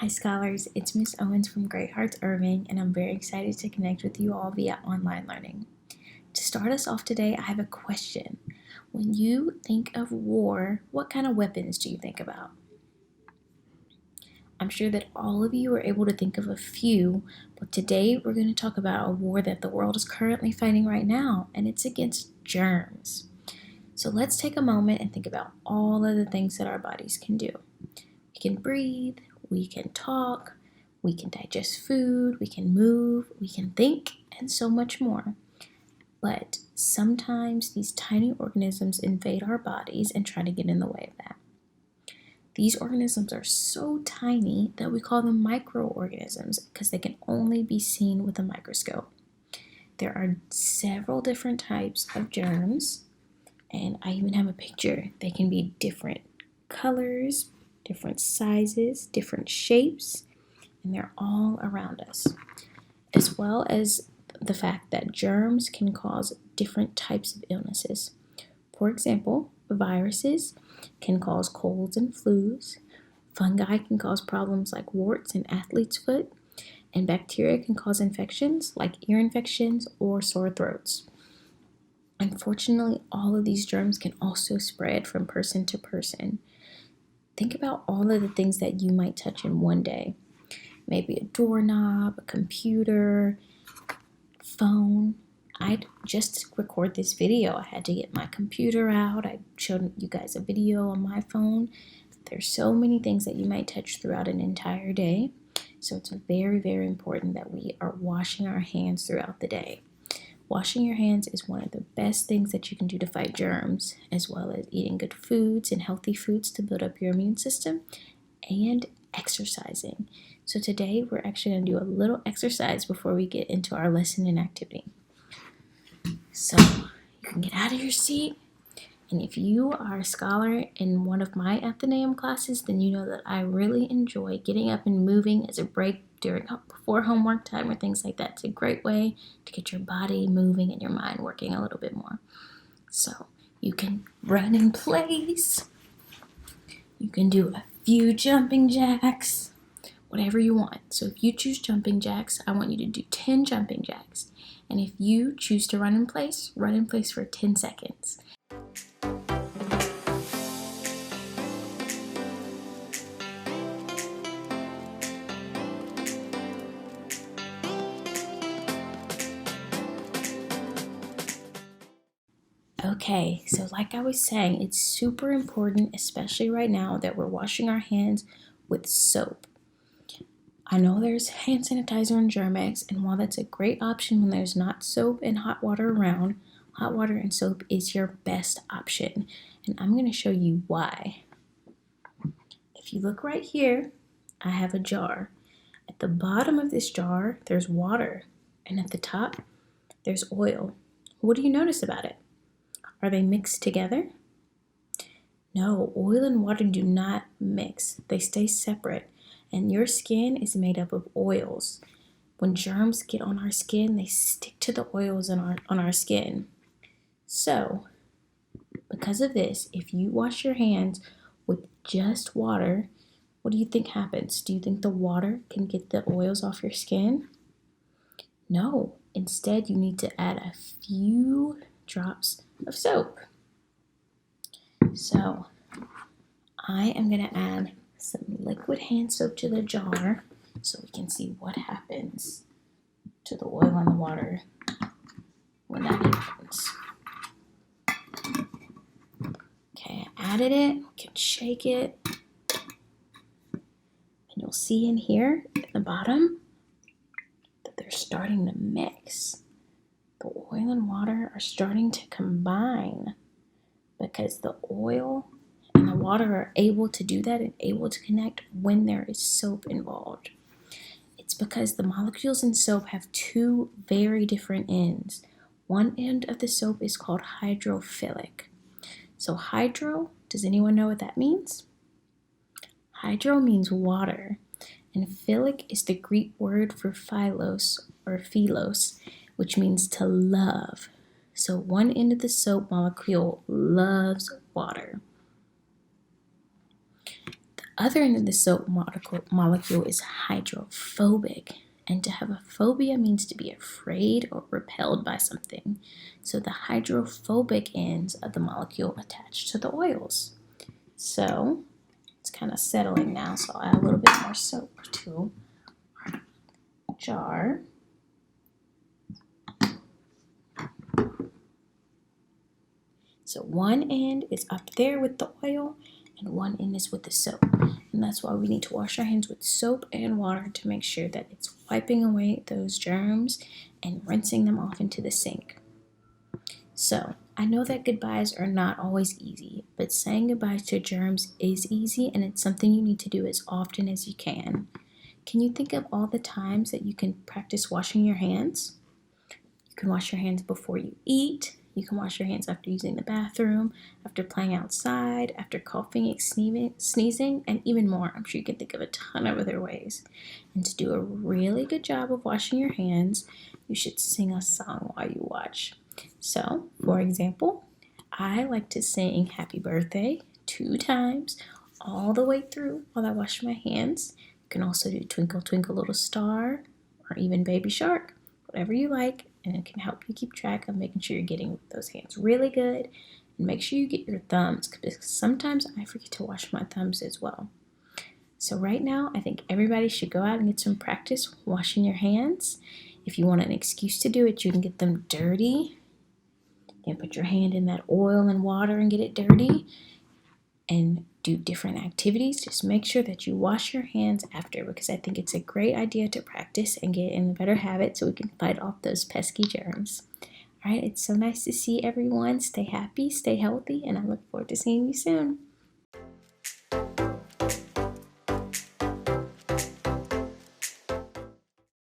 Hi scholars, it's Ms Owens from Great Hearts Irving, and I'm very excited to connect with you all via online learning. To start us off today, I have a question. When you think of war, what kind of weapons do you think about? I'm sure that all of you are able to think of a few, but today we're going to talk about a war that the world is currently fighting right now, and it's against germs. So let's take a moment and think about all of the things that our bodies can do. We can breathe, we can talk, we can digest food, we can move, we can think, and so much more. But sometimes these tiny organisms invade our bodies and try to get in the way of that. These organisms are so tiny that we call them microorganisms because they can only be seen with a microscope. There are several different types of germs, and I even have a picture. They can be different colors, different sizes, different shapes, and they're all around us. As well as the fact that germs can cause different types of illnesses. For example, viruses can cause colds and flus, fungi can cause problems like warts and athlete's foot, and bacteria can cause infections like ear infections or sore throats. Unfortunately, all of these germs can also spread from person to person. Think about all of the things that you might touch in one day. Maybe a doorknob, a computer, phone. Just to record this video, I had to get my computer out. I showed you guys a video on my phone. There's so many things that you might touch throughout an entire day. So it's very, very important that we are washing our hands throughout the day. Washing your hands is one of the best things that you can do to fight germs, as well as eating good foods and healthy foods to build up your immune system, and exercising. So today we're actually going to do a little exercise before we get into our lesson and activity. So you can get out of your seat, and if you are a scholar in one of my Athenaeum classes, then you know that I really enjoy getting up and moving as a break before homework time or things like that. It's a great way to get your body moving and your mind working a little bit more. So you can run in place, you can do a few jumping jacks, whatever you want. So if you choose jumping jacks, I want you to do 10 jumping jacks. And if you choose to run in place for 10 seconds. Okay, so like I was saying, it's super important, especially right now, that we're washing our hands with soap. I know there's hand sanitizer and Germ-X, and while that's a great option when there's not soap and hot water around, hot water and soap is your best option. And I'm going to show you why. If you look right here, I have a jar. At the bottom of this jar, there's water, and at the top, there's oil. What do you notice about it? Are they mixed together? No, oil and water do not mix. They stay separate. And your skin is made up of oils. When germs get on our skin, they stick to the oils on our skin. So, because of this, if you wash your hands with just water, what do you think happens? Do you think the water can get the oils off your skin? No. Instead, you need to add a few drops of soap. So, I am going to add some liquid hand soap to the jar so we can see what happens to the oil and the water when that happens. Okay, I added it. We can shake it. And you'll see in here at the bottom that they're starting to mix. The oil and water are starting to combine because the oil and the water are able to do that and able to connect when there is soap involved. It's because the molecules in soap have two very different ends. One end of the soap is called hydrophilic. So hydro, does anyone know what that means? Hydro means water, and philic is the Greek word for philos or philos, which means to love. So one end of the soap molecule loves water. The other end of the soap molecule is hydrophobic. And to have a phobia means to be afraid or repelled by something. So the hydrophobic ends of the molecule attach to the oils. So it's kind of settling now, so I'll add a little bit more soap to our jar. So one end is up there with the oil and one end is with the soap. And that's why we need to wash our hands with soap and water to make sure that it's wiping away those germs and rinsing them off into the sink. So I know that goodbyes are not always easy, but saying goodbye to germs is easy, and it's something you need to do as often as you can. Can you think of all the times that you can practice washing your hands? You can wash your hands before you eat. You can wash your hands after using the bathroom, after playing outside, after coughing, sneezing, and even more. I'm sure you can think of a ton of other ways. And to do a really good job of washing your hands, you should sing a song while you watch. So, for example, I like to sing Happy Birthday 2 times all the way through while I wash my hands. You can also do Twinkle Twinkle Little Star or even Baby Shark, whatever you like, and it can help you keep track of making sure you're getting those hands really good. And make sure you get your thumbs, because sometimes I forget to wash my thumbs as well. So right now, I think everybody should go out and get some practice washing your hands. If you want an excuse to do it, you can get them dirty. You can put your hand in that oil and water and get it dirty and do different activities. Just make sure that you wash your hands after, because I think it's a great idea to practice and get in a better habit so we can fight off those pesky germs. All right, it's so nice to see everyone. Stay happy, stay healthy, and I look forward to seeing you soon.